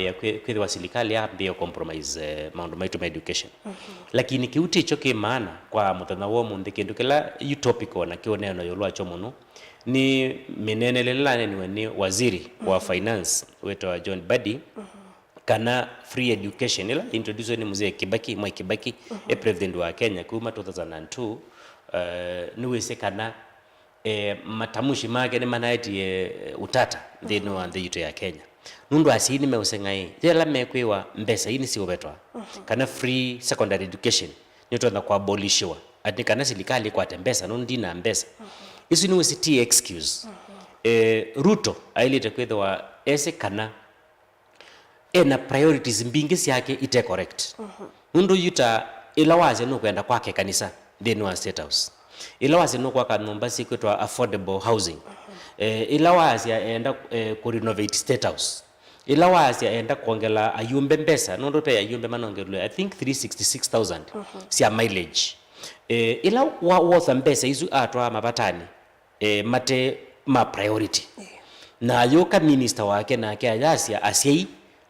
ya kwa serikali ya compromise maundu maitu ma education. Lakini kiuti choke maana kwa mutana wo munde kindu kila utopico na kioneno yolwa chomuno ni menenelelane ni waziri wa finance wetu John Badi kana free education ila introduce ni mzee Kibaki Mwai Kibaki president wa Kenya kuma 2002 niwese kana matamushi make ni manaiti utata ndino wa the ya Kenya nundu asini meusengai jela mekwiwa mbesa ini si obetwa kana free secondary education nitona kwa abolishiwa ati kana serikali kwa tembesa nundi na mbesa isu ni city excuse Ruto ailite kwethwa ese kana na priorities mbingi yake ite correct nundu yuta ilawaze no kwenda kwake kanisa ndino wa state house ilawaze no kwa kanumba sikwetwa affordable housing ilawaze enda ku renovate state house ilawaze enda kuongela ayumbe mbesa nondo pe ayumbe manongelo I think 366,000 sia mileage ila wa mbesa izu atwa mabatani mate ma priority na yoka minister wake na ke ayasia asiei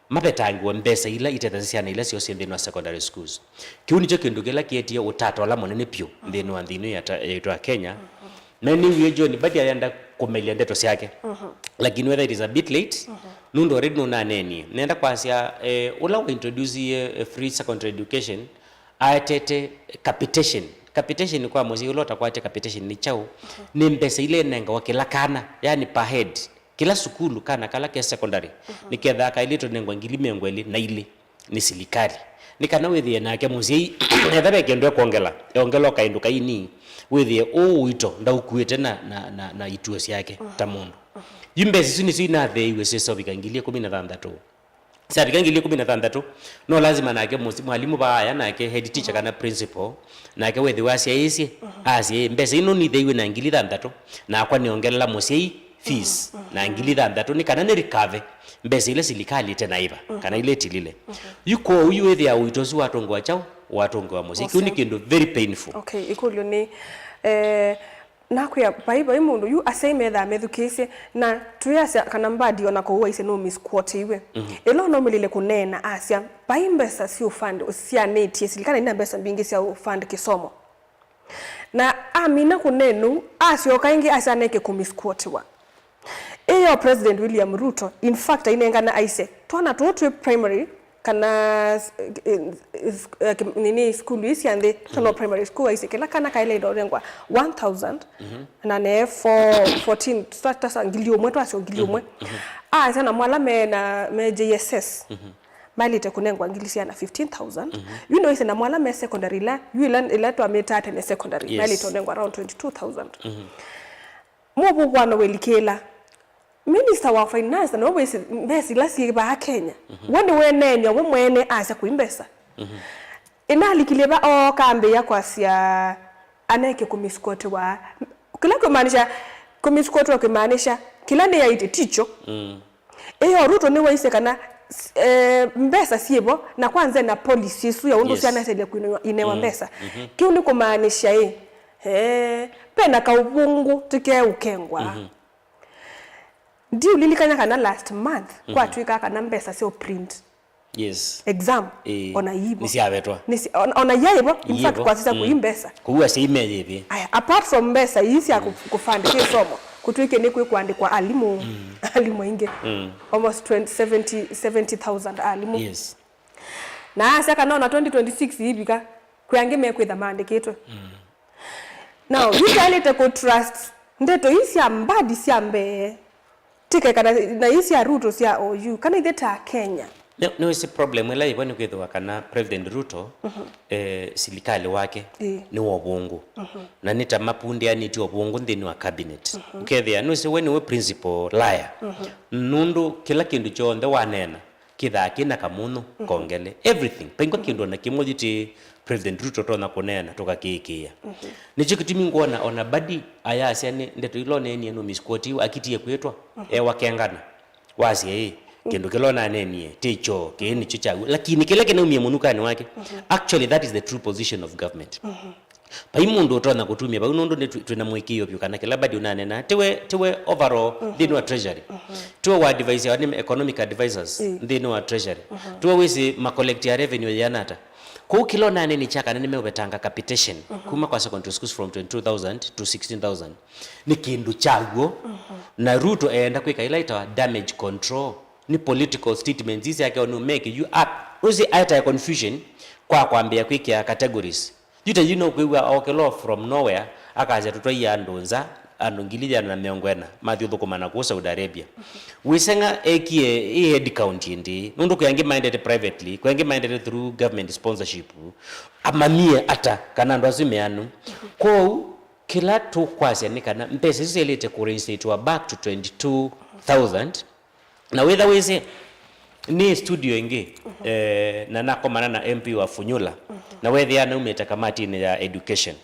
mapetangi mbesa ila itetasiana ila sio sendeno secondary schools kiuni cho kindugela kietia utata wala monene pio ndeno andino ya Kenya na ni wiyo John Badi ayanda kumelia ndeto yake lakini whether it is a bit late nundo already nuna neni nenda kwasia ula introduce free secondary education atete capitation kwa mozi ulota kwache capitation ni chao ni mbesa ile nenga wakila kana yani per head kila sukulu kana kala ke secondary nikedha ka ile to nengo ngilime ngweli na ile ni silikali nikana wethie nake muzi ethabe kendo kuongela ongelo kainduka ini wethie uito ndaukuite na ituosi yake ta mundu yimbesi sini sina theiwe sesa bikangilie 16 sasa bikangilie 16 no lazima nake muzi mwalimu baya nake head teacher kana principal nake wethie wasia isi asie mbesi ino ni theiwe na ngili 3 na kwa niongela muzi fees na ngili 3 ni kana ni recover mbesi ile serikali tena iba kana ile tilile yuko uyu wethia uitozi watongwa chao watongwa muziki uni kindu very painful. Okay ikulyo ni nakuya baiba imundu yu asemetha methukise na tuyasya kana mbadi ona ko uwa ise no misquote iwe elo no milile kunena asya baimbesa si ufund sia neti serikali ina mbesa mbingi sia ufund kisomo na amina kunenu asyo kaingi asaneke kumisquote wa eyo President William Ruto in fact inengana aise twana tuotwe primary kana nini school isi ande tono primary school aise kila kana kaile dorengwa 1000 na ne for 14 starta ngilio mweto asyo ngilio mwe sana mwala me JSS malite kunengwa ngilisia na 15,000 you know ise na mwala me secondary la ila to ametata ne secondary malite onengwa around 22,000 mobo bwana welikela Minister wa Finance no we mbesi lasi ba Kenya wone wenenyo we mwene asa kuimbesa inali kileba kambe ya kwasia aneke kumisquote wa kila kumaanisha kumisquote wa kumaanisha kila ne yaite ticho eyo Ruto ni waise kana mbesa siebo na kwanza na policy su ya undu sana sele kuinewa mbesa kiuni kumaanisha pena ka ubungu tike ukengwa Ndio lilikanya kana last month kwa tuika kana mbesa sio print exam ona yibo nisi abetwa ona yaibo in fact kwa sasa kuimbesa kuwa si email hivi apart from mbesa yisi ya kufund kisomo kutuike ni kuandikwa alimu alimu inge almost 70,000 alimu na asa kana ona 2026 hivi ka kuyange mekwe dhamande ketwe now you can let go trust ndeto isi ambadi si ambe tike kana na isi ya Ruto sia OU kana ideta Kenya no isi problem ila iboni kwethwa kana President Ruto serikali wake ni wobungu na nita mapundi yani ti wobungu ndini wa cabinet ukethia no isi weni we principal liar nundu kila kindu chonde wanena kitha kina kamuno kongele everything pengo kindu na kimoji ti President Ruto tona kunena toka kikia nichikitimi ngona ona Badi ayasya ndeto ilone ni no misquote akitie kwetwa wakengana wasi kindu kilona nenie ticho kini chicha lakini kile kina umie munukani wake actually that is the true position of government pai mundu utona kutumia pai nundu twina mwikio pyu kana kila badi unanena tiwe overall thini wa treasury tiwe wa advisor ni economic advisors thini wa treasury tiwe wisi ma collect ya revenue yanata kwa kilo nane ni chaka na nimebetanga capitation kuma kwa secondary schools from 22,000 to 16,000 ni kindu chaguo na Ruto enda kwika ila itawa damage control ni political statements hizi yake onu make you up uzi aita confusion kwa kwambia kwika categories you know kwiwa okelo from nowhere akaza tutwa ndonza andongilija na miongwena mathi uthukumana ku Saudi Arabia wisenga ekie head count indi nundu kyangi minded privately kyangi minded through government sponsorship amamie ata kana ndo azimeanu ko kila tu kwase ni kana mpesa ziselete ku reinstate back to 22,000 na whether wese ni studio ingi na nakomana na MP wa Funyula na whether yana umeta kamati ni ya education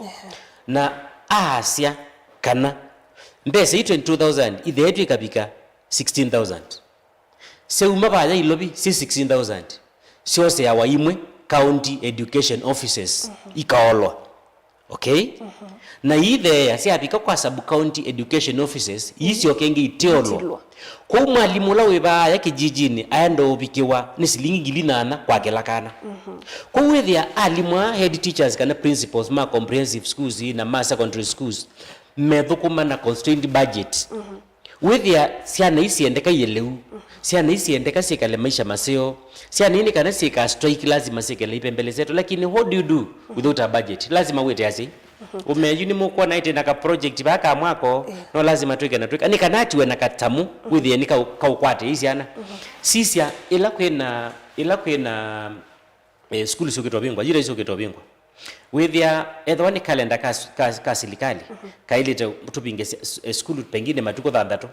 na asia kana mbese 22,000 ithe yetu ikabika 16,000 se umabaya ilobi si 16,000 siose ya waimwe county education offices ikaolwa okay na ithe ya siapika kwa sub county education offices isi okenge iteolwa kwa mwalimu la weba ya kijijini aenda ubikiwa ni silingi 800 kwa kila kana kwa wethia alimwa head teachers kana principals ma comprehensive schools na ma secondary schools methukuma na constrained budget wethia siana isi endeka yeleu siana isi endeka sikale maisha maseo siana ini kana sika strike lazima sikale ipembele zetu lakini what do you do without a budget lazima wete asi umeyuni mukwa na ite na ka project baka mwako no lazima tuike na tuike ni kanati we na katamu withia ni kaukwate isi ana sisia ila kwena school soketwa bingwa jira soketwa bingwa withia edhoni calendar ka serikali kailete tupinge school pengine matuko thandatu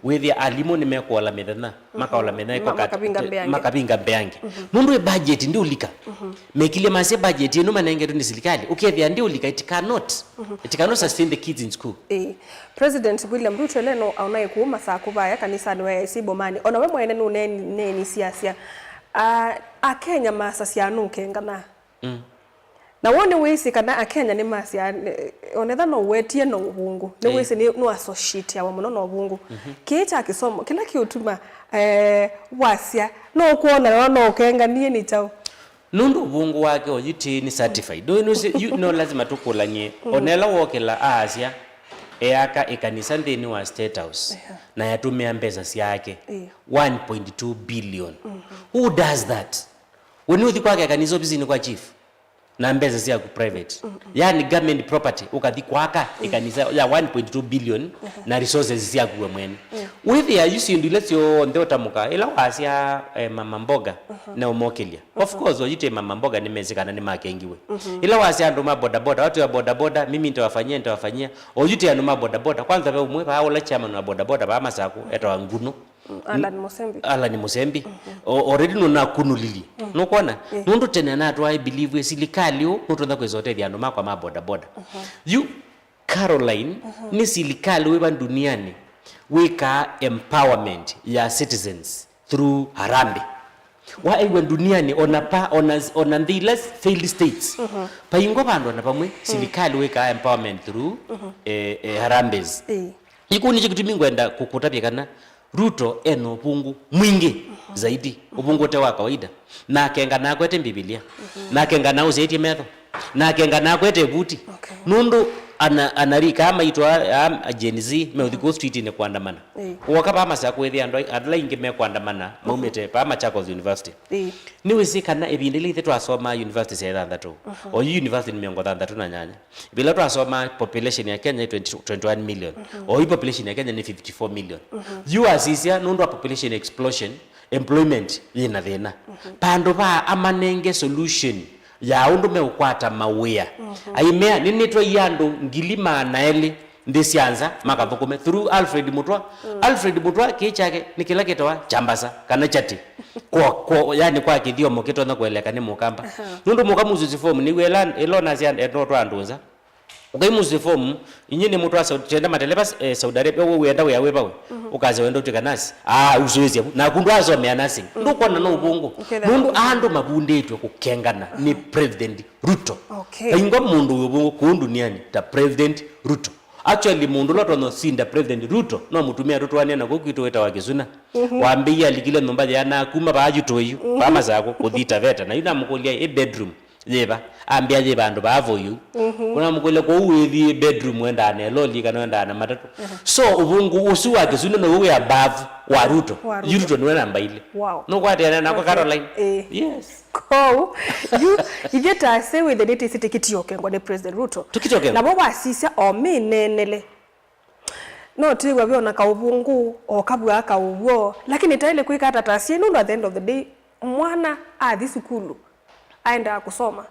withia alimo nimekola methana makaola methana iko makapinga mbeange mundu e budget ndio ulika mekile mase budget eno manenge ni serikali ukethia ndio ulika it cannot sustain the kids in school President William Ruto leno aunaye kuuma saa kubaya kanisa ni wa Sibomani ona we mwene no neni siasia Kenya masa sianuke ngana na wone wese kana Kenya ni masia onetha no wetie no ubungu ni wese ni no associate ya muno no ubungu kicha kisomo kila kiutuma wasia no kuona no kenga nie ni chao nundu ubungu wake oyiti ni certified do you know lazima tukulanye onela wokela asia eaka ikanisa ndeni wa State House na yatumia mbeza siake 1.2 billion who does that when you think kwake kanisa bizini kwa chief na mbeza siya ku private yani government property ukathikwaka ikanisa ya 1.2 billion na resources siya kuwe mwene with ya yusindu lesyo ndota muka ila wasia mama mboga na umokelia of course oyite mama mboga nimezekana ni makengiwe ila wasia ndo maboda boda watu ya boda boda mimi nitawafanyia oyite ando maboda boda kwanza be umwe ba ola chama na boda boda ba masako etwa nguno Alan Musembi already nuna kunulili nokona nundu tena na I believe silikali nutunda kwezote ndiano makwa maboda boda you Caroline ni silikali weba duniani weka empowerment ya citizens through Harambee wa ewe duniani ona the less failed states paingo bando na pamwe silikali weka empowerment through Harambees ikuni chikutumbi ngwenda kukutapia kana Ruto eno ubungu mwingi zaidi ubungu te wa kawaida na kenga na kwete Biblia na kenga na uzeti metho na kenga na kwete buti nundu anarika ama itwa Gen Z meudhigo street ne kuandamana wakapa ama sa kwethi ando adla inge me kuandamana maumete pa Machakos University ni wizikana ebindele ithe twasoma university ya thandatu o university ni miongo thandatu na nyanya bila twasoma population ya Kenya 21 million o population ya Kenya ni 54 million you asisia nundu a population explosion employment yina thina pando ba amanenge solution ya undu me ukwata mawea aimea nini twa yandu ngilima naeli ndisianza makathukume through Alfred Mutwa kichake nikila kitwa chambasa kana chati kwa yani kwa kithio mokito na kueleka ni mukamba nundu mukamuzuzi form ni wela elona sia etotwa ndunza ukaimuzi form inyine mtu asa tenda matelepa Saudi Arabia wewe uenda yawe bawe ukaze wenda utika nasi uzoezi na kundu azo me nasi nduko na ubungu mundu ando mabunde etwe kukengana ni President Ruto ingo mundu ubungu kundu niani ta President Ruto actually mundu loto no sinda President Ruto no mutumia Ruto wane na kokito weta wakizuna waambia likile nomba yana kuma bajutoyu bama zako kuthita veta na yuna mukolia bedroom yeba ambia je bandu bavoyu kuna mukole ko uwethi bedroom wenda ne loli kana wenda na matatu so ubungu usu wake sunu no we above wa Ruto Ruto no namba ile no kwate na kwa Caroline yes ko you get to say with the date city kitioke ngode President Ruto tukitoke na bo wasisa o minenele no tiwa biona ka ubungu o kabwa ka ubwo lakini taile kuika tasie no at the end of the day mwana thisukulu aenda kusoma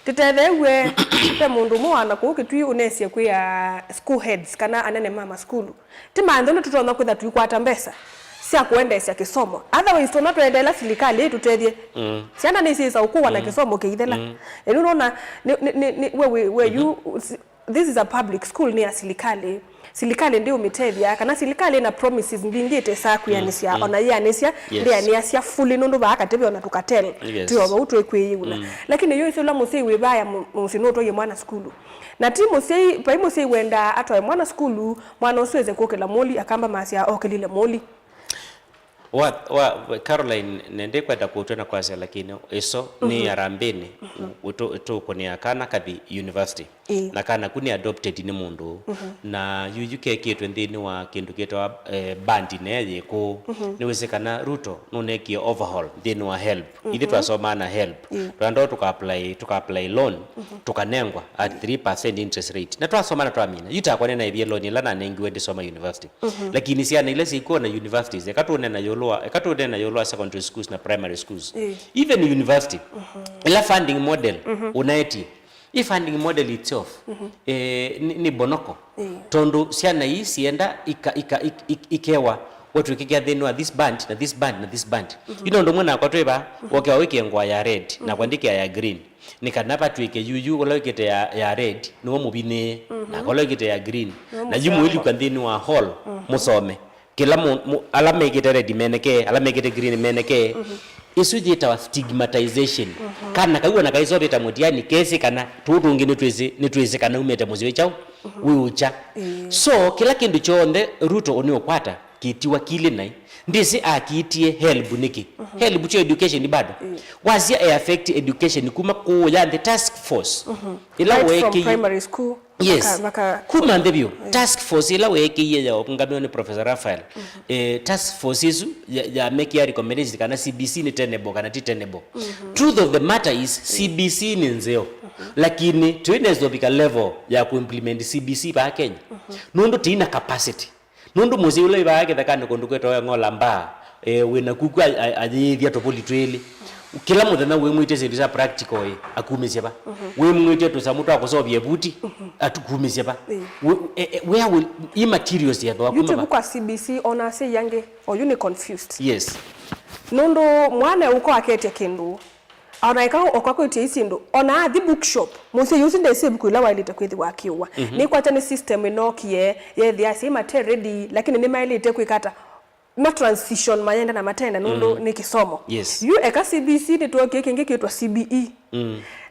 titethewe te mundu mwana ku kitwi unesie ku ya school heads kana anene mama school ti mandolo tutona kwitha tuikwata mbesa sia kuendesya kisomo otherwise tona twendela serikali yetu tethie siana ni sisa ukuwa na kisomo keithela enu nona we you this is a public school ni ya serikali ndio mitethia kana serikali na promises mbingite saku yanisia ona yanisia ndia niasia fully nundu bakatebe ona tukatel tio ba utwe kwiyuna lakini yo isola musei we baya musinoto ye mwana school na timu sei pa musei wenda atwa mwana school mwana osweze kokela moli akamba masia okelile moli Caroline nende kwenda kutona kwase lakini eso ni arambeni uto koni kana kathi university na kana kuni adopted ni mundu na yujuke kitu ndini wa kindu kitwa bandi neye ko niwezekana Ruto noneki overhaul ndini wa help ili twasoma na help twando tuka apply loan tukanengwa at 3% interest rate na twasoma na twamina yutakwane na ibye loan lana nengi wende soma university lakini siana ile siko na universities ekatone na yolo secondary schools na primary schools even university ila funding model unaeti funding model itself ni bonoko tondo siana hii sienda ikewa watu kikia thenu this band na this band na this band ndo mwana kwatweba wakiwa wiki ngwa ya red na kwandika ya green nikanapa twike yuyu kolokete ya red no mubine na kolokete ya green na yumu ili kwandini wa hall musome kila alame kete red meneke alame kete green meneke isujita wa stigmatization kana kaiwa na kaizobe ta mutiani kesi kana tutungi nitweze kana umete muziwe chao wiucha so kila kindu chonde Ruto oni okwata kitiwa kile nai ndisi akiitie help niki help cho education bado wazia affect education kuma ku ya the task force ila weke primary school yes kuma ndebyo task force ila weke ye ya ngabyo ni Professor Raphael task force isu ya make ya recommendation kana CBC ni tenable kana tenable truth of the matter is CBC ni nzeo lakini tuinezo bika level ya kuimplement CBC pa Kenya nundo tina capacity nundu muzi ule baage thakane kundu kweto ngola mba wena kuku athithia topolitweli kila muthenya we mwite zindu practical akumisia ba we mwite to samuto akosobye buti atukumisia ba where will immaterials ya kwa kuma ba kwa CBC ona say yange or you confused yes nundu mwana uko akete kindu ona ikao okwako itiisindo ona the bookshop musi using the same kula wailite kwithi wakiwa ni kwata ni system inokie ye the same ready lakini ni mailite kwikata ma transition mayenda na matenda nundu ni kisomo yes you eka CBC ni tuokie kingi kitwa CBE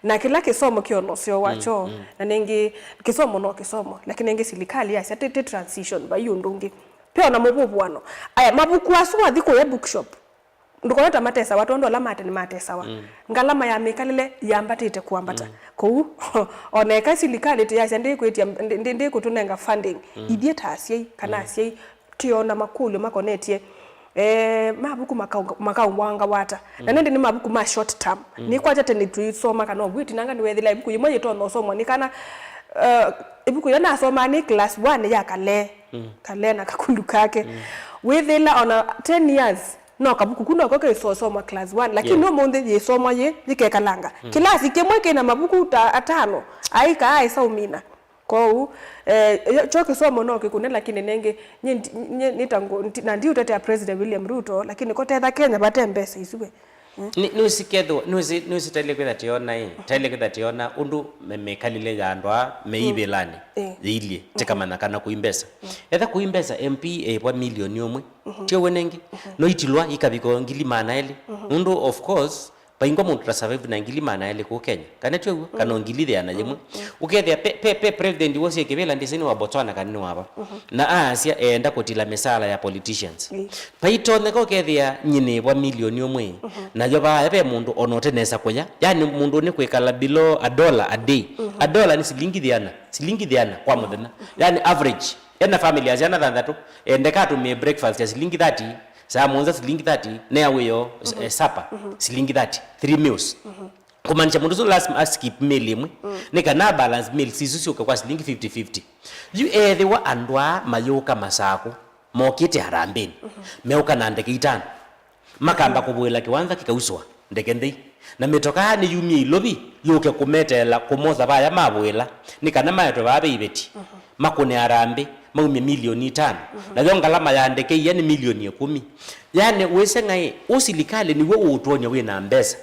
na kila kisomo kiono sio wacho na ningi kisomo no kisomo lakini ningi serikali ya sate transition ba yundungi pia na mububwano aya mabuku asu athiko ya bookshop ndukona matesa watu ndo lamate ni matesa wa ngalama ya mekalile yambatite kuambata ko oneka serikali te yase ndi kutunenga funding idieta asie kana asie tiona makulu makonetie mabuku makawanga wata na nende ni mabuku ma short term ni kwacha teni tuisoma kana witi nanga niwethila ibuku yimwe to no somo ni kana ibuku yana soma ni class 1 ya kale na kakulu kake withila on 10 years no kabuku kuno koke soma class 1 lakini no monde yesoma ye dikekalanga kilasi kemwe kena mabuku atano aika aisa umina ko choke somo no kikune lakini nenge nitango na ndio utete ya President William Ruto lakini kote tha Kenya batembesa isiwe nusiketho nusitale kwetha tiona tale kwetha tiona undu mekalile gandwa meibelani ilie tekamana kana kuimbesa etha kuimbesa MP kwa milioni omwe tio wenengi no itilwa ikabiko ngili mana ele undu of course paingo muntu survive na ngili mana ele ku Kenya kana tio kana ngili ya na yemwe ukethia pe president wose kebela ndisini wa Botswana kanini waba na asia enda kotila mesala ya politicians paitone ko kethia nyine wa milioni omwe na joba yape mundu onote nesa koya yani mundu ni kwikala below $1 a day $1 ni silingi thiana kwa muthenya yani average ena family asiana thanthatu endeka tumie breakfast ya silingi 30 saa monza silingi 30 na weyo supper silingi 30 3 meals kumanisha mundu so last skip meal imwe nika na balance meal sisusuka kwa silingi 50-50 you the wa andwa mayoka masako mokite harambeni meuka na ndeke itano makamba kubwela kiwanza kikauswa ndeke ndei na metoka ni yumi ilobi yoke kumetela kumoza baya mabwela nikana mayeto babe ibeti makone harambe maumi milioni 5 na yonga lama ya ndeke yani milioni 10 yani wese ngai usilikale niwe utonya we na mbesa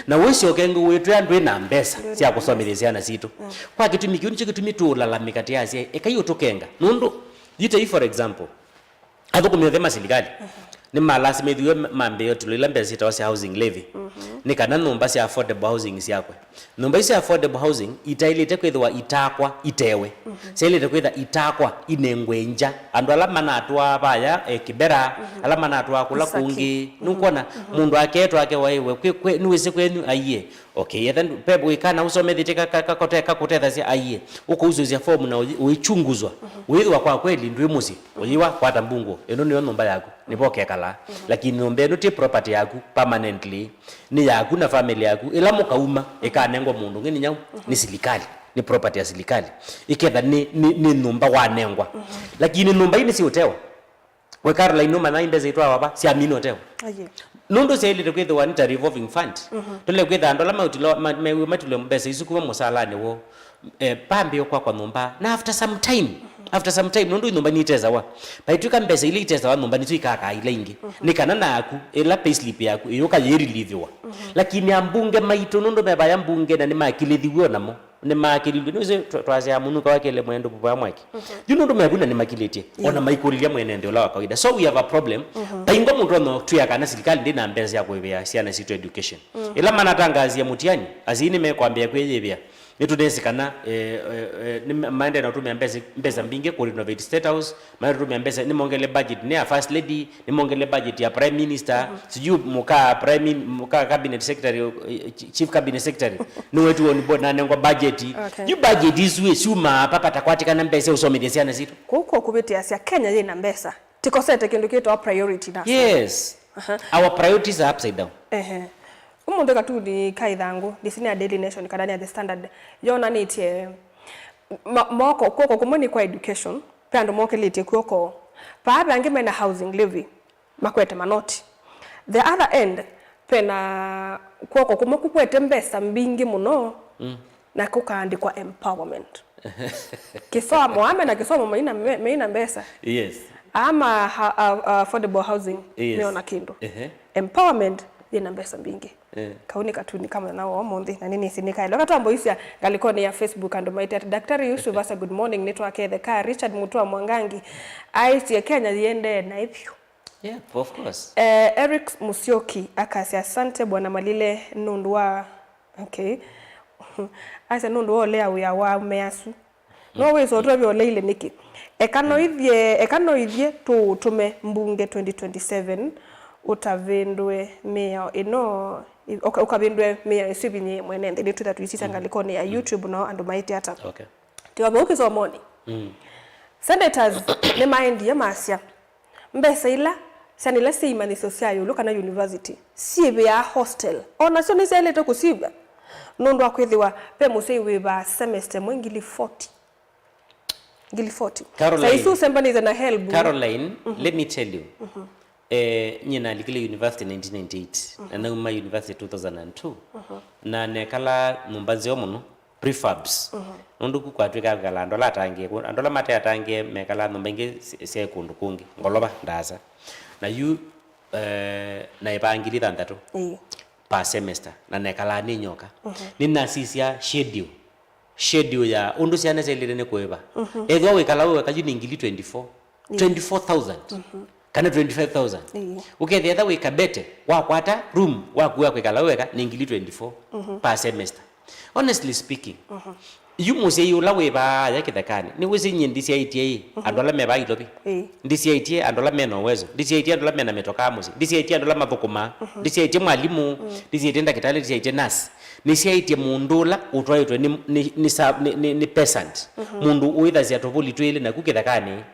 na wese okengo wetu yandu na mbesa sia kusomelezana situ kwa kitumi kiuni chikitumi tulalamika tiasi ekayo tokenga nundu yite for example athukumethema silikali ni malasi methiwe mambe yote lila mbesa ita wasi housing levy ni kana numba si affordable housing siakwe numba si affordable housing itailite kwithwa itakwa itewe selite kwitha itakwa inengwenja andu ala manatwa baya kibera ala manatwa kula kungi nukona mundu aketwa ake waiwe kwe niwese kwenu aiye okay then pepo ikana usomethite kakotetha sia aiye uko uzozia form na uichunguzwa withwa kwa kweli ndwi musi uyiwa kwata mbungo eno niyo numba yako nipoke kala lakini nombe no ti property yako permanently ni yako na family yako ila mukauma ikanengwa mundu ngini nyau ni silikali ni property ya silikali iketha ni numba wanengwa lakini numba ini si utewa we Caroline no mana imbeze itwa baba si amino tewa nundo sele kwetha wanita revolving fund tole kwetha andola matule mbese isukuwa musalane wo pambe kwa numba na after some time nondo inomba niteza wa baituka mbese ile iteza wa nomba nitwikaka ile ingi nikana naku ela payslip yaku iyoka yeri liviwa lakini ambunge maito nondo beba ya mbunge na ni makilithiwo namo ni makilithiwo nize twaze amunuka wakele mwendo bwa mwaki nondo mekuna ni makiletie ona maikurilia mwenendo la kawaida so we have a problem baingo mundu no tuyakana serikali ndina mbese yako ibya siana situ education ila manatangazia mutiani azini mekwambia kweyebya nitudesikana ni maende na tumia mbeza mbinge ku renovate state house maende tumia mbeza ni mongele budget ni ya first lady ni mongele budget ya prime minister siju muka cabinet secretary chief cabinet secretary ni wetu on board na nengo budget you budget is we suma papa takwati na mbeza usomedesiana zitu kuko kubeti asia Kenya yina mbesa tikosete kindu kitu our priority na yes our priorities are upside down umuntu katudi kaithangu disini ya Daily Nation kadani ya The Standard yona nitie moko koko kumoni kwa education pando moko litie koko paaba angimena housing levy makwete manoti the other end pena koko kumoku kwete mbesa mbingi muno na kukaandikwa empowerment kisomo na kisomo maina mbesa yes ama affordable housing neona kindu empowerment na mbesa mbingi kauni katuni kama nao omondi na nini sinika ilo katambo isia galikoni ya Facebook ando maite at Daktari Yusuf asa good morning network the car Richard Mutua Mwangangi aisi ya Kenya yende na hivyo yeah of course Eric Musioki akasi asante bwana Malile nundwa okay asa nundwa lea wa measu no we so twa ole ile niki ekano ithie tu tume mbunge 2027 utavindwe mea ino ukavindwe mea isibinye mwenende ni tuta tuisita ngalikoni ya YouTube no andu maiti hata okay tiwa boki so moni senators ne mind ya masia mbesa ila sanila seimani social luka na university sibe ya hostel ona so ni sele to kusiba nondo akwithiwa pe musei we ba semester mwingili 40 saisu sembaniza na help Caroline let me tell you nyina likile university 1998 na uma university 2002 na nekala mumbanzi omuno prefabs nonduku kwatwika kala ndola tangie ndola mate atangie mekala nombenge se kundu kungi ngoloba ndaza na you na ipangili thandatu per semester na nekala ni nyoka nina sisia schedule ya undu ciana celire ni kuiva ethwa wikala we kaji ni ngili 24,000 kana 25,000 ukethetha wika bete wakwata room wakuwa kwikala weka ni ngili 24 per semester. Honestly speaking yu muse yu la weba ya kithekani ni wisi nyi ndisi aitie andola meba ilobi ndisi aitie andola mena uwezo ndisi aitie andola mena metoka musi ndisi aitie andola mathukuma ndisi aitie mwalimu ndisi aitie ndakitali ndisi aitie nurse ndisi aitie mundula utwaitwe ni peasant mundu uitha cia tovuli twile na kukithekani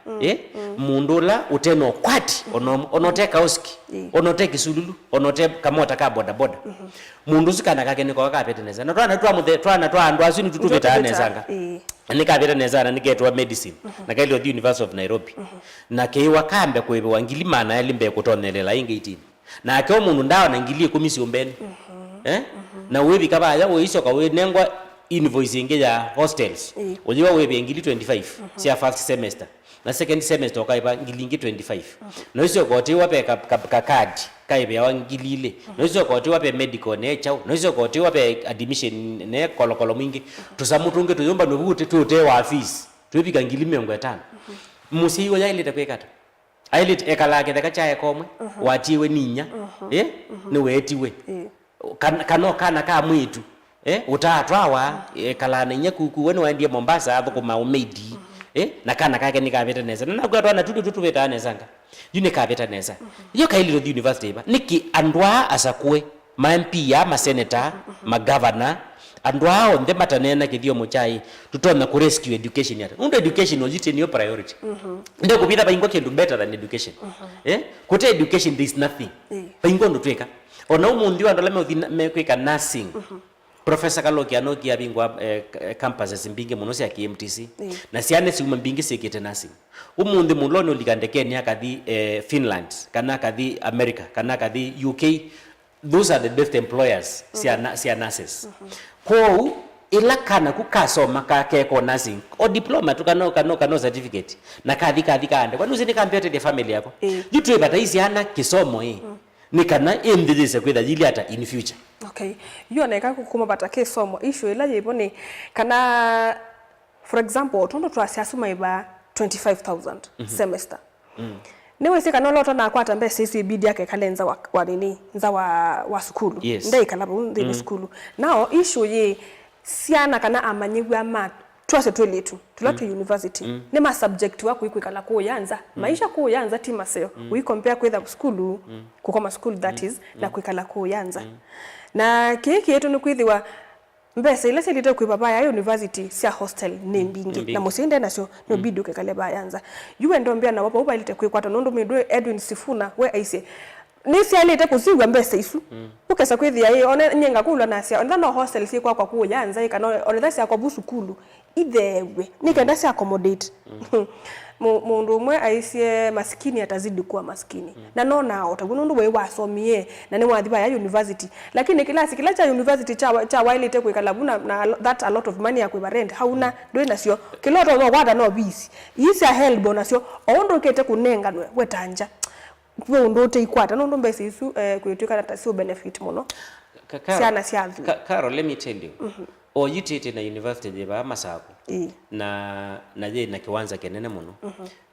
mundula uteno kwati onote kauski onote kisululu onote kamota ka boda boda mundu sikana kake niko kapeteneza na twana andu asu ni tutubetane zanga nikapeteneza na niketwa medicine na kailo the University of Nairobi na keiwa kambe kwebe wangilimana yalimbe kutonelela inge 18 na akeo mundu ndawa na ngili 10 siombeni na webi kabaya we isoka we nengwa invoice inge ya hostels uliwa webi ngili 25 sia first semester na second semester okaiba ngilingi 25 no iso kote wape ka card kaibe ya ngilile no iso kote wape medical ne chao no iso kote wape admission ne kolokolo mwingi tusamutunge tuyomba nobute tute wa fees tubiga ngili 500 musiyo ya ile takwekata ailit ekalake takacha ekomwe watiwe ninya ni wetiwe kana ka mwitu utatwawa kalana nyakuku wenu waendie Mombasa hapo kwa Maumedi na kana kake nikavetaneza na kwatwana tutu vetaneza nga yune kavetaneza yo kailiro the university ba niki andwa asakwe ma MP ya ma senator ma governor andwa on the matanena kithio muchai tutona ku rescue education yata undo education ojite niyo priority ndio kupita baingo kindu better than education kote education there is nothing baingo ndo tweka ona umundi wa ndoleme mekweka nursing Professor Kaloki anoki abingwa campuses mbinge muno cia KMTC na ciane ciuma mbinge cikite nursing umundi muloni uligande Kenya kathi Finland kana kathi America kana kathi UK those are the best employers cia nurses ko ila kana kukasoma kakeko nursing o diploma tukano certificate na kathi kande kwani usini compare the family yako jitu ibata hizi ana kisomo nikana endeze kwenda jili hata in future. Okay, you aneka kukuma bata kisomo issue ila yebone kana for example tondo twasiasuma iba 25,000 semester niwe sika no loto na kwata mbese isi bidi yake kalenza wa nini nza wa skulu ndai kalabu ndi skulu now issue ye siana kana amanyigwa ma twase tweletu tulatu university ne ma subject wako ikwikala ko yanza maisha ko yanza timaseo we compare with school kukoma school that is na kwikala ko yanza na kiki yetu ni kwithiwa mbese ile selite kwibaba ya university sia hostel ne mbingi na musinde nacio no biduke kale ba yanza yuwe ndombia na wapo ubalite kwikwata nondo midwe Edwin Sifuna we aise nisi alite kusigwa mbese isu ukesa kwithia ye one nyenga kulwa nasia onda no hostel si kwa ku yanza ikano one thasi akwa busukulu ithewe nikenda si accommodate mundu umwe aisie maskini atazidi kuwa maskini na nona otaguno ndu we wasomie na ne mwadhiba ya university lakini kila cha university cha wailite kwikala na that a lot of money yakwe rent hauna ndo nasio kiloto no kwata no bisi yisi a help bonasio ondo kete kunenga wetanja we ndo te ikwata ndo mbese isu kwetuka na tasio benefit muno siana siadhu Carol, let me tell you o yitete na university jeba masako na je na kiwanza kenene muno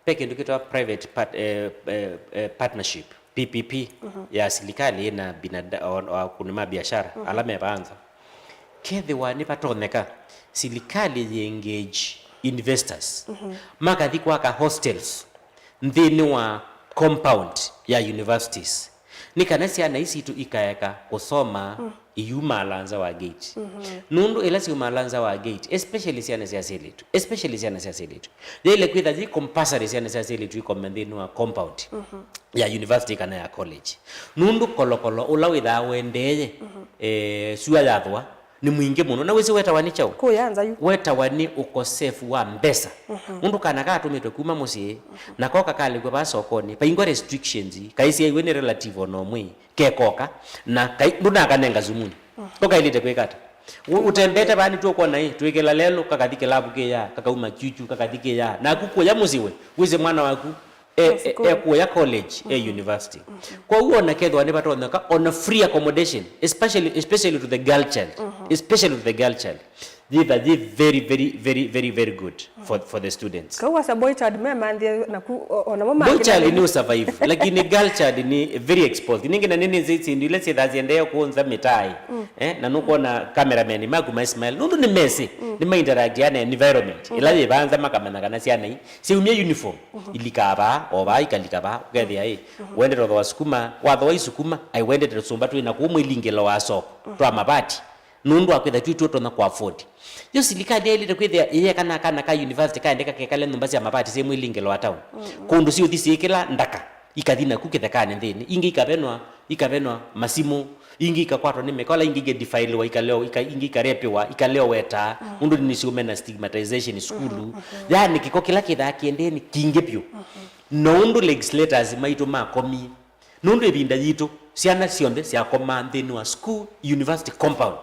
peke ndikitwa private partnership PPP ya serikali na binadamu kunima biashara alame baanza kethe wani patoneka serikali engage investors makathi kwa ka hostels ndini wa compound ya universities nikanasi ana isi tu ikaeka kusoma iyuma alanza wa gate nundu elasi umalanza wa gate especially siana sia seletu ile kwitha ji compulsory siana sia seletu ikomendeni wa compound ya university kana ya college nundu kolokolo ula witha wendeye suya yathwa ni mwingi muno na wese weta wani chao ko yanza yu weta wani ukosefu wa mbesa mundu kana katumitwe kuma musie na koka kale kwa sokoni paingwa restrictions kaisi iwe ni relative ono mwi kekoka na nduna kanenga zumuni toka ilite kwekata utembete bani tu kwa nai tuikela lelo kakathike labu ke ya kakauma chuchu kakathike ya na kuko ya musiwe wize mwana waku kuya college university kwa huo na kedwa ne bato on a free accommodation especially to the girl child these are very good for the students. Kwa sababu boy child mema ndiye na ona mama boy child ni survive lakini girl child ni very exposed ningi na nini ziti ndio let's say zaziendea kuonza mitai na nuko na cameraman maguma smile nundu ni messy ni ma interact yana environment ilaje banza makamana kana siana si umia uniform ilikaba oba ikalikaba ukethia wende ro wasukuma watho isukuma I wende to somba tu ina kumwe lingelo waso twa mabati nundu akwetha tu to na kwa afford yo silikadi ile kwethia iye kana ka university kaendeka kekale numba cia mabati se mwilingelo wa town kundu si uthi sikila ndaka ikathina kukithekane nthini ingi ikabenwa masimu ingi ikakwatwa ni mekola ingi ge defile wa ikaleo ingi ikarepewa ikaleo weta mundu ni ciume na stigmatization skulu yani kiko kila kitha kiendeni kingepyo nundu legislators maitu makomi nundu ibinda yitu ciana cionde cia koma nthini wa school university compound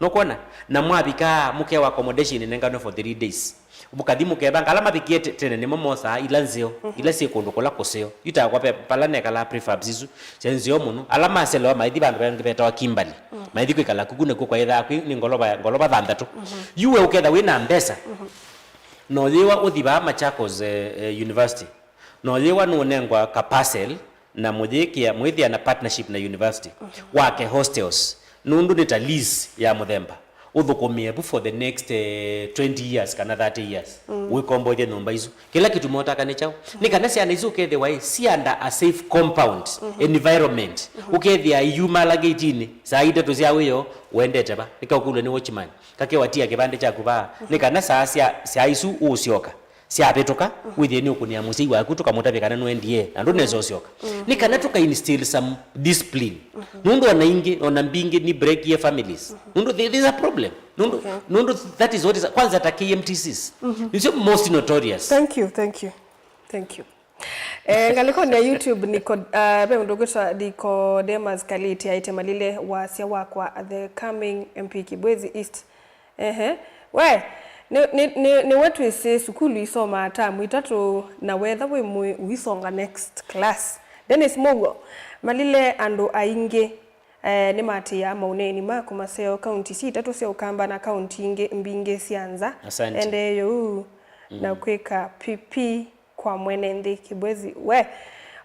no kona na mwabika muke wa accommodation nengano for 3 days ubukathi mukeba ngala mabikie tene ni momosa ilanzio ila si kundu kola koseo ita kwa palane kala prefabs isu cenzio muno alama selo maithi bandu bangibeta wa Kimbali maithi kwikala kugune kwa itha kwi ni ngoloba thandatu yuwe uketha wina mbesa no yiwa uthiba Machakos University no yiwa nunengwa ka parcel na mwithia na partnership na university wake hostels nundu nita lease ya muthemba uthukumie for the next 20 years kana 30 years wikomboje numba izo kila kitu motaka ni chao nikana ciana izo kethe wai si under a safe compound environment ukethia yuma lagetini saida to cia wiyo wendete ba nikakule ni watchman kake watia kibande cha kuba nikana saa cia isu ucioka siapetoka witheni ukunia musi waku tukamutabikana no ndie andu nezo cioka nikana tuka instill some discipline nundu ona ingi ona mbingi ni break your families nundu there is a problem nundu that is what is kwanza ta KMTCs is most notorious. Thank you ngaliko na YouTube niko be ndogota diko Demas Kaliti aitema lile wasia wakwa the coming MP Kibwezi East we ni watu ise sukulu isoma tamu itatu na whether we wisonga next class Dennis Mogo malile ando ainge ni mati ya mauneni mako maseo county si tatu se ukamba na county inge mbinge sianza ende yo na kweka PP kwa mwenende Kibwezi we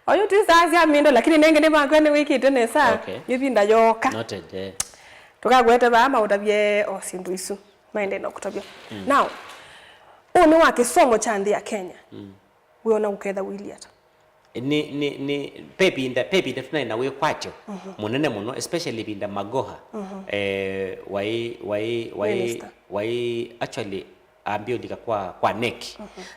oyo tisazi amindo lakini nenge ne bakwene wiki tene sa yibinda yoka noted tukagwete ba maudabye osindu isu maende no kutabia now one wake somo cha ndia Kenya weona uketha Williat ni pepi tuna na we kwacho munene muno especially binda magoha wai actually ambio dika kwa neck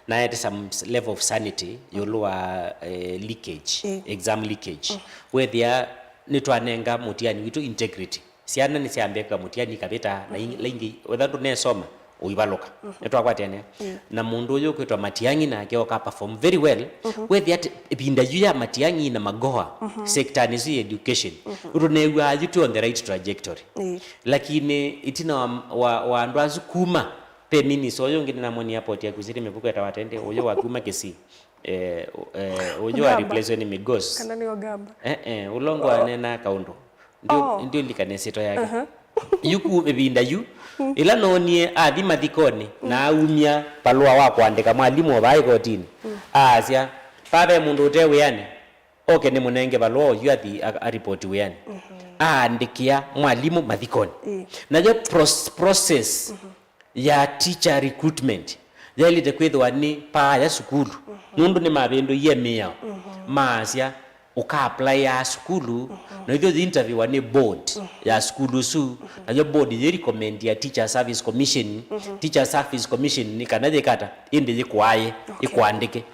na at some level of sanity yolua leakage exam leakage where there nitwanenga mutiani witu integrity siana ni siambeka mutiani kabeta na ingi whether tunesoma uibaloka netwa tene na mundu uyu kwitwa Matiangi na akioka perform very well with that ibinda ya Matiangi na magoha sector ni education urunewa yitu on the right trajectory lakini itina wa andu azukuma pe mini soyo ngini na moni airport ya kuziri mebuko etawatende uyo wakuma kesi uyo wa replace ni migos kana ni ogamba ulongo anena kaundo ndio likaneseto yake yuku ebinda yu ila nonie athi mathikoni na umia palua wa kuandika mwalimu obai kotini asia pave mundu utewe yani okay ni munenge palua yu athi a report yani andikia mwalimu mathikoni na yo process ya teacher recruitment yali de kwethwa ni pa ya sukulu nundu ni mabendo yemia masia uka apply ya skulu na hizo interview ni board ya skulu su na hiyo board ye recommend ya teacher service commission ni kanaje kata inde ye kwaye ikuandike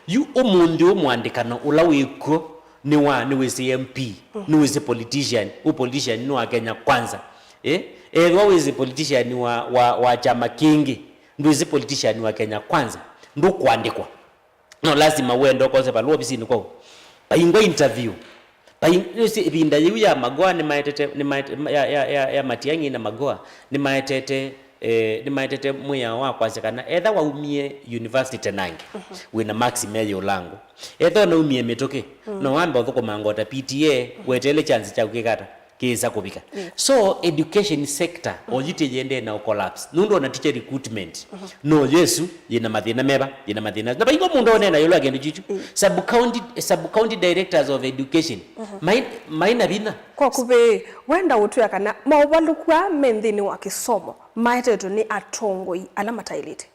you omundu omwandikana ula wiko ni we CMP ni we politician politician ni wa Kenya kwanza wa we politician wa chama kingi ndio we politician wa Kenya kwanza ndio kuandikwa no lazima uende kwanza pale ofisini kwao baingo interview binda ya magoa ni maitete ya Matiangi na magoa ni maitete ni maitete muya wa kwazikana etha waumie university tenangi wina maxime yo lango etha na umie metoke no wamba thukuma ngota PTA wetele chance cha kukikata kiza kubika so education sector ojite yende na collapse nundo na teacher recruitment no yesu yina mathina meba yina mathina na baingo mundo onena yolo agendo chichu sub county directors of education maina bina kwa kube wenda utuya kana maubalukwa mendini wa kisomo maiteto ni atongoi alama tailite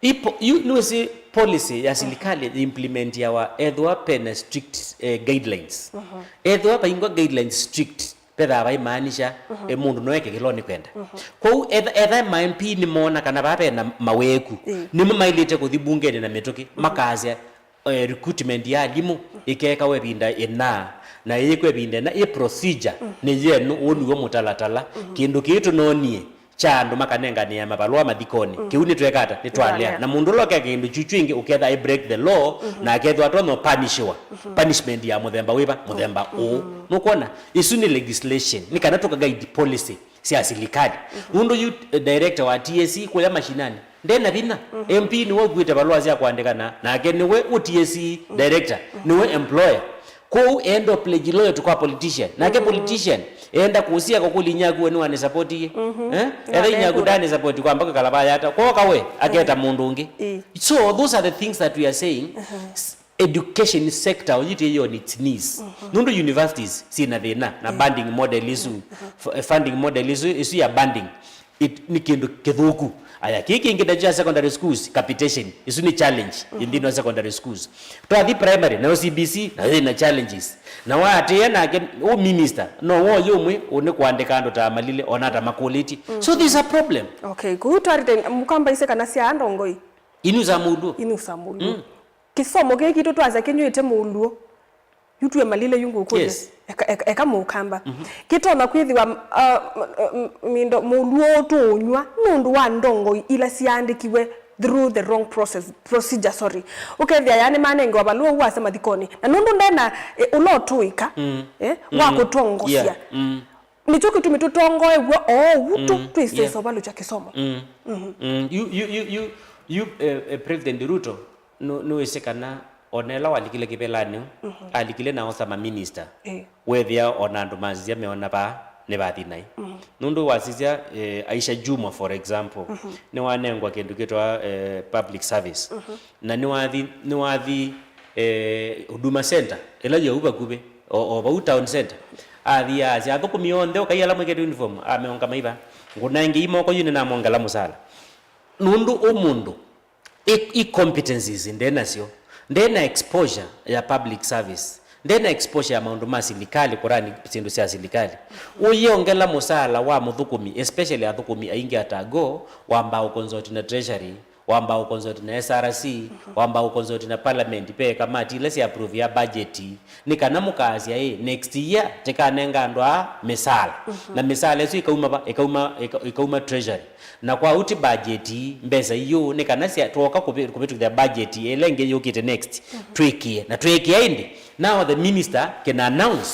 ipo you see policy ya serikali implement ya edwa pen strict guidelines edwa baingo guidelines strict pedha bai maanisha mundu noeke kiloni kwenda kwa edha MP ni mona kana bape na maweku ni mailite kuthibungeni na metoki makazi recruitment ya limu ikeka webinda ina na yekwe binda na procedure ni yenu wonu mutalatala kindu kitu nonie chandu makanenga ni mabalwa madikoni kiuni twekata ni twalia na mundu loke kindu chuchwingi uketha I break the law na kethwa tono punishment ya muthemba wiba muthemba nukona isu ni legislation ni kana toka guide policy si asilikali mundu you director wa TSC kwa mashinani ndena bina MP ni wo gwite balwa cia kwandikana na ke niwe TSC director niwe employer ko endo pledge loyalty kwa politician na ke politician enda kusia kwa kulinyagu ni wane support ye enda inyagu dani support kwa mpaka kalabaya hata kwa kawe aketa mundu ungi so those are the things that we are saying education sector ojite hiyo ni its needs nundu universities sina thina na banding model isu funding model isu ya banding ni kindu kithuku aya kiki ingida secondary schools capitation isu ni challenge indino secondary schools to the primary na CBC na challenges na wate na o minister no wo yomwe one kwandika ndo ta malile onata maquality so this is a problem okay good arden mukamba iseka na sia ndongoi inuza mudu kisomo ke kitu twaza kenyete muluo yutwe malile yungu kuje eka mukamba kitona kwithiwa mindo muluo tunywa nundu wa ndongo ila siandikiwe through the wrong procedure ukethia yani manenge wabaluo wase mathikoni na nundu ndena ulotuika wa kutongosia nicho kitu mitutongoe wutu twiseso balu cha kisomo you President Ruto no isekana onela walikile kibelani alikile na osama minister wethia onandu mazia meona ba ne bathinai nundu wasizia Aisha Juma for example ni wanengwa kindu kitwa public service na ni wathi Huduma Center ela ya uba kube o town center athia asia thukumionde ukaiala mweke uniform ameonga maiba ngunangi imoko yune na mongala musala nundu umundu competencies ndenasio ndena exposure ya public service ndena exposure ya maundu ma serikali kurani sindu cia serikali uyongela musala wa muthukumi especially athukumi aingi atago wamba ukonzoti na treasury wamba ukonzoti na SRC wamba ukonzoti na parliament pe kamati ile si approve ya budget ni kana mukazi ya next year tekanenga ndwa misala na misala yesu ikauma treasury na kwa uti budget mbeza hiyo ni kana si atoka kupitu the budget elenge yokite next twekie na twekie indi now the minister can announce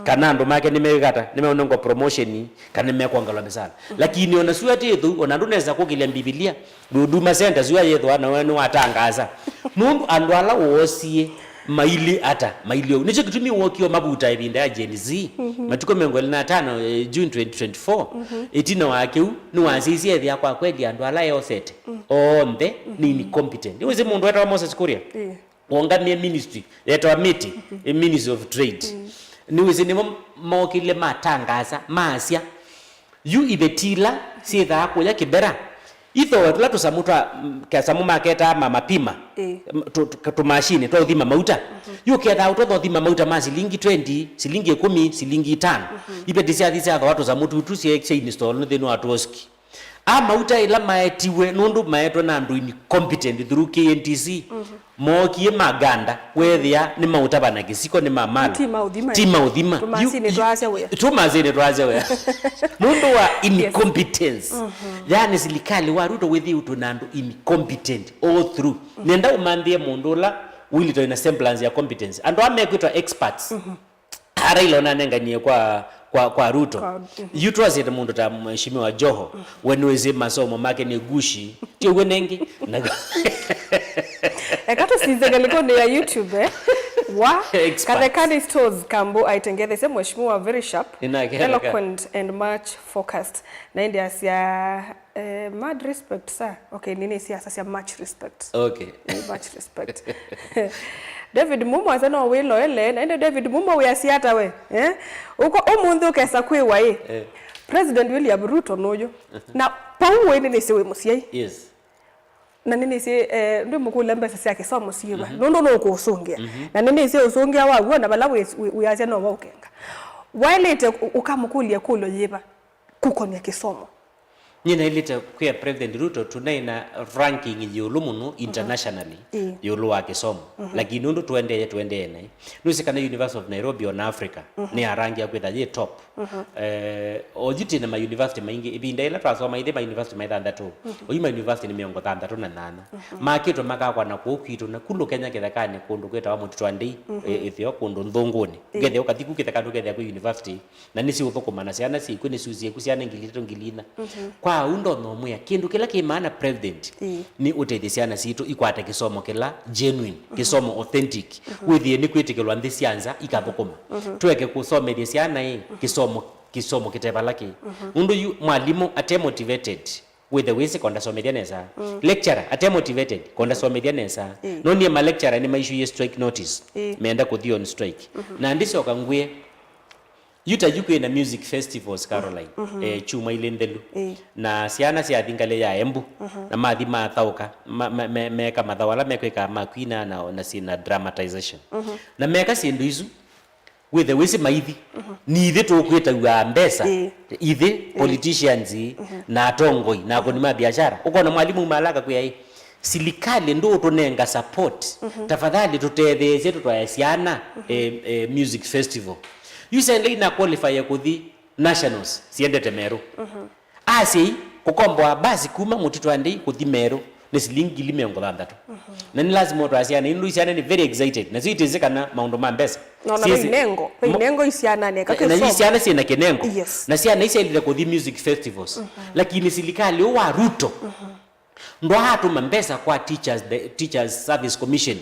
kana ndo make nimeona ngo promotion kana nimekwangala misala lakini ona suati yetu ona nduneza kukilia Biblia Huduma Center zuwa yetu ana wenu watangaza mundu andwala wosie maili ata maili nicho kitumi wokio mabuta ibinda ya Gen Z matuko 15 June 2024 itina wake ni wasisi ya kwa kweli andwala yosete onde ni competent iwe mundu weta wa Moses Kuria wongamie ministry yeto miti Ministry of Trade niwe ni mokile matangaza masia yu ibetila sitha ko ya kibera itho la tusamuta kasamu maketa mapima tu machine to thima mauta yu ketha uto thima mauta ma silingi 20 silingi 10 silingi 5 ibetisia thisia watu za mutu tu si install no thenu atoski mauta ila maetiwe nundu maeto na ndu incompetent through KNTC mokie maganda wethia ni mauta bana kisiko ni mamala tima udhima tumazine twaze we nundu wa incompetence yani silikali wa Ruto wethi uto na ndu incompetent all through nenda umandie mundu la will to in a semblance ya competence and wa mekwitwa experts ara ilona nenganie kwa kwa Ruto utwazite mundu ta mheshimiwa Joho wenweze masomo make ni gushi ti wenengi ekato sizegaliko ni ya YouTube wa Kathekani stores kambo aitengeze se mheshimiwa very sharp, eloquent and much focused na India sia mad respect sir. Okay, nini siasa sia much respect. Okay. Much respect. David Mumo asano wilo ele na David Mumo we asiata we uko omundu kesa kwiwa President William Ruto noyo na pauwe nini siwe musiai. Yes. Na nini si ndo mukule mbesa siake so musiba no ko usungia na nini si usungia wa wona bala we asia no wokenga wale ukamukulia kulo yiba kukonya kisomo nyina ilita kwa President Ruto tunaina ranking yulumunu internationally yulu wa kisomo lakini ndo tuende naye nusikana University of Nairobi on Africa ni arangi ya kwenda ye top ojiti na university maingi ibinda ila twasoma ide university maitha tu oyima university ni miongo tandatu na nana makito makakwa na kukitu na kulo Kenya kethakani kundu kweta wa mutu twandi ithio kundu ndhunguni gethe ukathiku kethakani gethe ku university na nisi uthukuma na ciana ci kwini suzie ku ciana ngilina kwa undo nomu ya kindu kila kimaana president ni uteithia ciana citu ikwate kisomo kila genuine kisomo authentic withie ni kwitikilwa nthi cianza ikathukuma tweke kusomethia ciana kisomo kitebalaki undu mwalimu ate motivated with the ways konda somethia nesa lecturer ate motivated konda somethia nesa no ni ma lecturer ni maishu ye strike notice meenda kuthi on strike na ndiso kangwe yuko na music festivals Caroline chuma ile ndelu na ciana cia thingale ya Embu na mathi mathauka meka mathawala mekweka makwina na sina dramatization na meka sindu izu with the ways maithi ni ithe tukwita wa mbesa ithe politicians na atongoi na konima biashara ukona mwalimu malaka kuya silikali ndo tunenga support tafadhali tutetheze tutwaya ciana music festival yusende ina qualify kuthi nationals siendete Meru asi kukomboa basi kuma mutito andi kuthi Meru ni silingi limengo thandatu na ni lazima twasiana indu isiana ni very excited na zitizikana maundu ma mbesa no na inengo isiana ne kakeso na isiana sina kenengo na siana isiendele kuthi music festivals lakini silikali wa Ruto ndo hatu mbesa kwa teachers service commission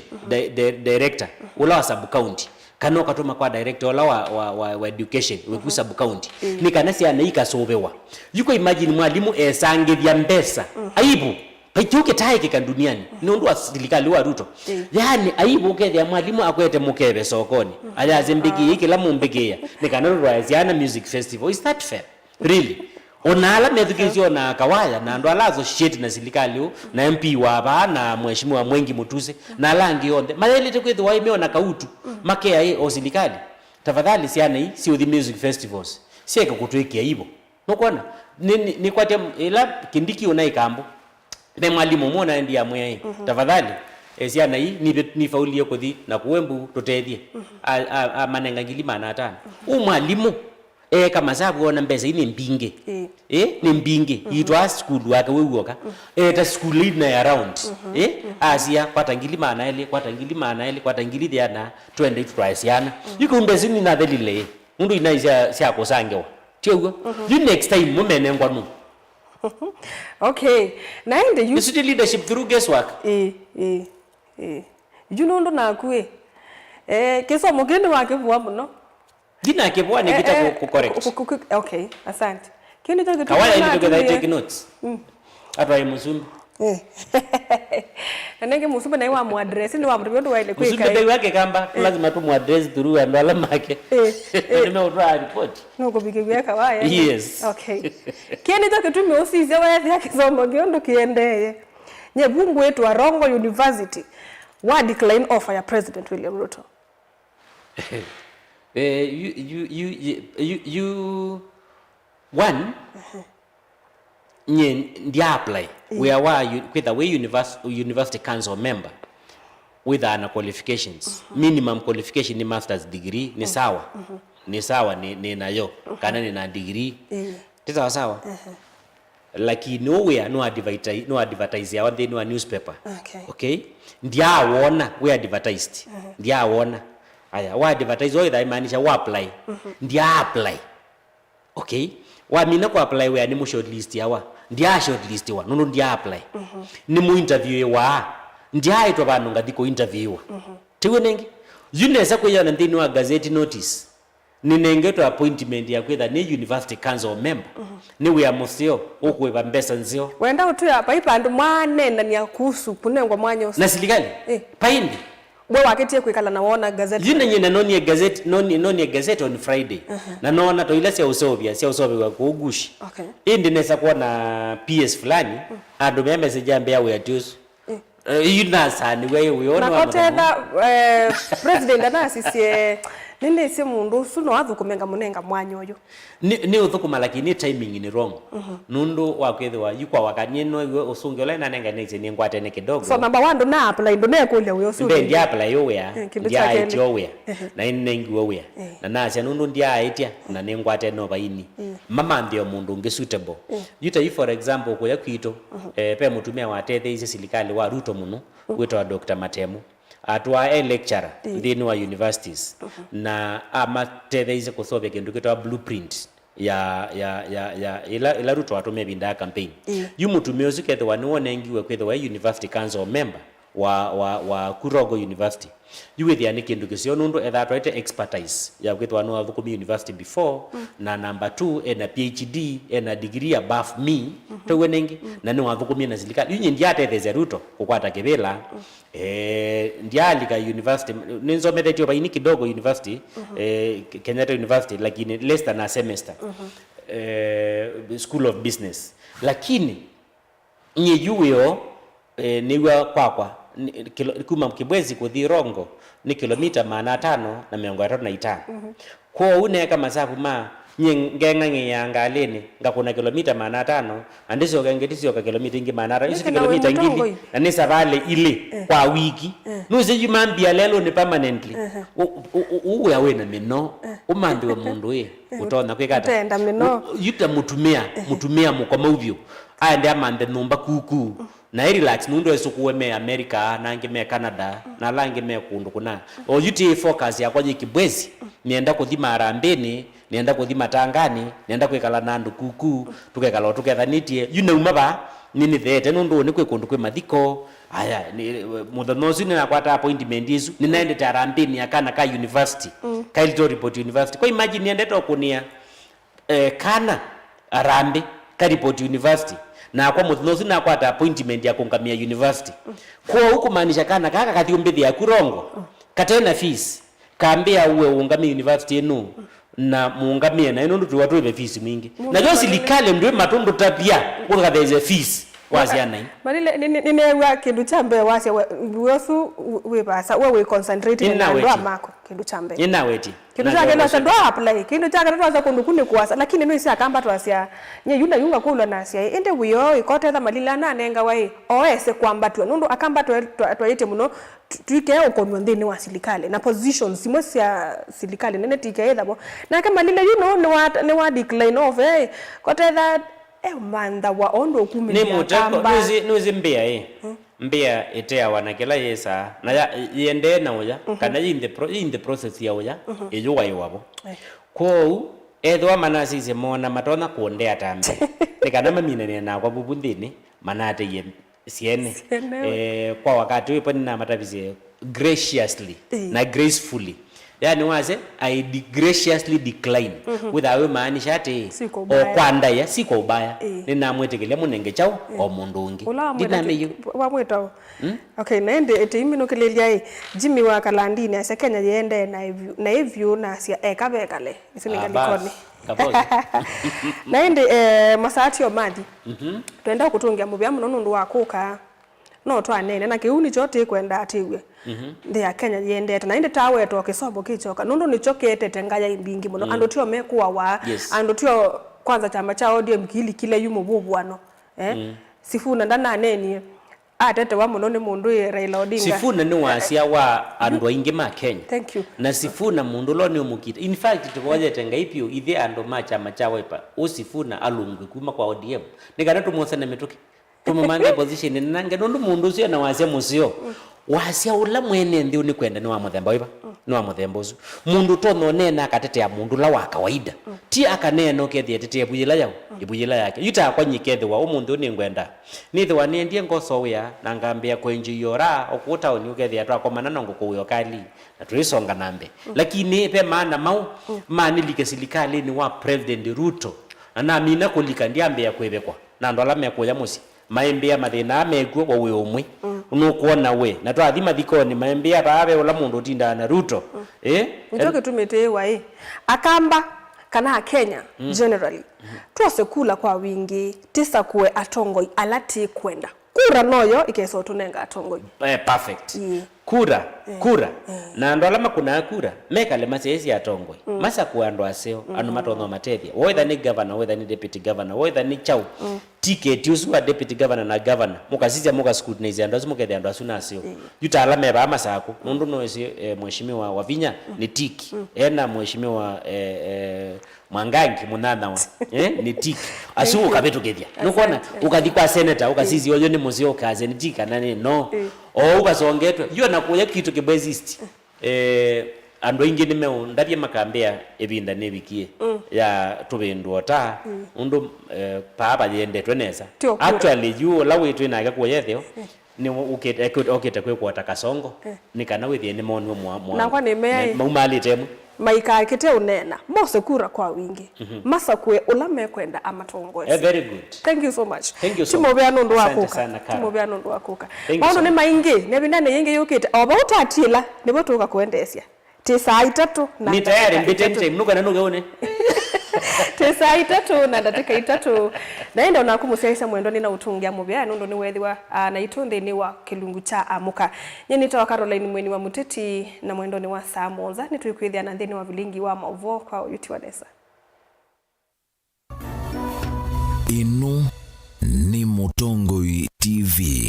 director ula wa sub county kano katuma kwa director ola wa education we sub county ni kana ciana ikasobewa yuko imagine mwalimu esangithia mbesa aibu paichuke taike kan duniani nundu asilikali wa Ruto yani aibu kethia mwalimu akwete mukebe sokoni ajaze mbiki kila mumbikia ni kana rwa ciana music festival is that fair really onala medukizio na kawaya na ndo alazo shit na silikali na MP wa ba na mheshimiwa Mwengi Mutuse na langi yonde malele kwethu wa imeona kautu makea osilikali tafadhali ciana hii si the music festivals sieka kutwekia hivyo nokona ni kwate ila kindiki una ikambo ne mwalimu mona ndia mwe tafadhali ciana hii ni faulie kuthi na kuwembu tutethie manenga ngilima na atana mwalimu kama sabu ona mbesa ini mbinge ni mbinge itwa school wake wewoka ta school ina around asia kwatangili maana ile kwatangili diana twende tutwaisiana yuko mbesa ni na delile mundu inaisha sia kosangewa tiyo you next time mumene ngwanu okay na inde you city leadership through guesswork you know ndo nakue kisomo kende wake bwa muno dina kebwa ni kita ku correct okay asante kini to kitu kawala ni together take notes atwa Musumbi anenge Musumbi na iwa mu address ni wa mtu ndo waile kwika Musumbi dai wake kamba lazima tu mu address through ando alama yake nimeutwa report nuko bigegwe kawaya yes okay kini to kitu mi osize wa yake kisomo kiondo kiendeye nyebungu wetu wa Rongo University wa decline offer ya President William Ruto you one ndia apply we are with the way university council member with an qualifications minimum qualification ni master's degree ni sawa ni sawa ni nayo kana ni na degree tisa sawa lakini nowhere no advertise ya one no newspaper okay ndia wona we advertised ndia wona aya wa advertise oyo imaanisha wa apply ndia apply okay wamina ku apply we ani mu shortlist yawa ndia shortlist wa nundu ndia apply ni mu interview wa ndia itwa bantu ngati ko interview tiwe nengi yunesa kuyana ndini wa gazette notice ninengetwa appointment ya kwetha ni university council member ni we musio ukweba mbesa nzio wenda utuya apa ipandu mwanenda ni akusu kunengwa mwanya na silikali paindi wewe waketie kwikala na wona gazette yine nyina noni gazette noni gazette on Friday na nona to ile sia usovya kwa ugushi indi nesa kuona PS fulani ando me message ambe yawe atusu yuna sani wewe uyiona na kotenda president anasisie ninde ise mundu suno athukumenga munenga mwanya uyu ni uthukuma lakini timing ni wrong nundu wakwethwa yukwa wakanie no iwe usunge ole nanenga nexe ni ngwate ne kidogo so number 1 ndo na apply ndo ne kulia uyo sunge ndi apply yo wea ndia itio wea na inengi wo wea na nacia nundu ndia itia na ni ngwate no baini mama ndio mundu nge suitable yuta for example ko yakwito pe mutumia wa tethe ise silikali wa Ruto muno wetwa Dr. Matemu atwa lecturer within wa universities na amatethe ise kusovya kindu kitwa blueprint ya ila Ruto atumia binda campaign yumutumia usikethe waniwonengiwe kwethe wa university council member wa Kurogo University yuwethia ni kindu kisio nundu etha twete expertise ya kwethe wanu athukumi university before na number 2 ena PhD ena degree above me towe nengi na ni wathukumi na silikali yunye ndiatetheze Ruto kukwata kibila ndialika university ninzomethetio baini kidogo university Kenyatta University lakini less than a semester School of Business lakini nye yuyo niwa kwakwa kuma Kibwezi kuthi Rongo ni kilomita 535 kwa uneka masafu ma ngenga ngiyangaleni ngakuna kilomita 500 andizo kangetisio ka kilomita ingi 500 isi kilomita ingili na nisa vale ile kwa wiki nuze yumambia lelo ni permanently uwe awena mino umambi wa mundu we utona kwekata tenda mino yuta mutumia mukoma uvyo aya ndi amande numba kuku na relax nundu esukuwe me America nange me Canada na lange me kundu kuna o yuti focus ya kwaje Kibwezi nienda kuthima Harambeni nienda kuthima Tangani nienda kwikala nandu kuku tukekala tukethanitie yunauma ba nini thete nundu ni kwe kundu kwe mathiko aya ni muthanozi ni nakwata appointment isu ninaende Harambeni akana ka university ka Eldoret Report University kwa imagine niende tokunia kana Harambee ka Report University na kwa muthinozi na kwata appointment ya kungamia university kwa huko maanisha kana kaka kathiumbithi ya Kurongo katena fees kaambia uwe ungamia university enu na muungamia na ino ndu watu ibe fees mwingi na yo silikale ndio matundu tapia kwa theze fees waziana malile ninewa kindu chambe wase wosu webasa we concentrate na ndo amako kindu chambe inaweti kindu chake ndo ndo apply kindu chake ndo waza kundu kuni kuasa lakini no isi akamba twasia nye yuna yunga kulo nasia ende wiyo ikoteza malila na nenga wai oese kwamba tu nundu akamba twayete muno tuike ukonwa ndini wa silikale na positions simwe sia silikale nene tike edabo na kama lile ni wa decline of koteza manda wa ondo kumenya ni mutako nuzi mbia mbia etea wanakela yesa na yende na oya kana in the process ya oya ejuwa iwabo ko edwa manasi se mona matona kuondea tambe nikana mamina na kwa bubundini manate ye siene kwa wakati wepo na matavize graciously na gracefully yani waze I graciously decline without maanisha ati kwanda ya siko ubaya ninamwetekelea munenge chao o mundu ungi diname wamweta okay naende etimino kelelia Jimmy wa Kalandini ase Kenya yende na hivyo na sia ekabekale isininga nikoni naende masati omadi twenda kutungia mubya muno nundu wakuka no twanene na kiuni chote kwenda atiwe ndi ya Kenya yendete na inde tawe to kisobo kichoka nundu nichokete tengaya imbingi muno ando tio mekuwa wa ando tio kwanza chama cha ODM kile yumo bubwano Sifuna ndana neni atete wa muno ni mundu Raila Odinga Sifuna ni wasia wa ando ingi ma Kenya thank you na Sifuna mundu lo ni umukita in fact tukoje tenga ipyo ithe ando ma chama cha wepa Sifuna alungwe kuma kwa ODM nikana tumusana metuki tumumanga position nange nundu mundu sio na wasia musio wasia ula mwene nthi ni kwenda ni wa muthemba wiba ni wa muthemba ucu mundu tono nena akatetea mundu la wa kawaida ti akanena ukethia tetea buyila yao ibuyila yake yuta kwa nyikethiwa umundu ni ngwenda nithiwa ni ndie ngoso wia na ngambia kwenjiyora okuta oni ukethia twakomana na ngukuyo kali na tuisonga nambe lakini pe maana mau mani likesilikali ni wa President Ruto na mina kulika ndiambia kwebekwa na ndola mekuya musi maembea mathina amekuo kwa we umwe unukuona we na twathima thikoni maembea babe ula mundu tinda na Ruto njoke tumetewa akamba kana Kenya generally tuose kula kwa wingi tisa kuwe atongoi alati kwenda kura noyo ikeso tunenga atongoi perfect kura na ndo alama kuna kura mekale masesi atongoi masa kuandwa aseo anu matono matethia whether ni governor whether ni deputy governor whether ni chau ticket uswa deputy governor na governor mukasizia muka scrutinize ando mukethe ando asuna aseo yuta alama ba masako mundu no mheshimiwa wa Vinya ni tiki ena mheshimiwa Mwangangi munana wa ni tiki asuko kabetu kethia nukona ukathikwa senator ukasizi oyo ni muzio kaze ni tika nani no ukasongetwe yo nakuya kitu kibezist ando ingi ni meu ndabye makambea ebinda nebikie ya tubendwa ta undu papa yende tweneza actually you la wetu inaga kuyethio ni uketa kwe kwa takasongo nikana withie ni monu mwa na kwa ni mei maumali temu maika kete unena mose kura kwa wingi masa kwe ulame kwenda amatongozi very good thank you so much timobea nundu wakuka maono ni maingi nebindane yingi yukite oba utatila nibo tuka kuendesia tisa 3 na ni tayari mbiteni time nuka na nugaone tisa 3 na dakika 3 naenda unakumusiaisa mwendo ni na utungia mubya nundu ni wethiwa na itunde ni wa kilungu cha amuka nyeni tawa Caroline mweni wa muteti na mwendo ni wa saa moza ni tuikwithia na thini wa vilingi wa mauvo kwa yuti wa Nesa inu ni Mutongoi TV.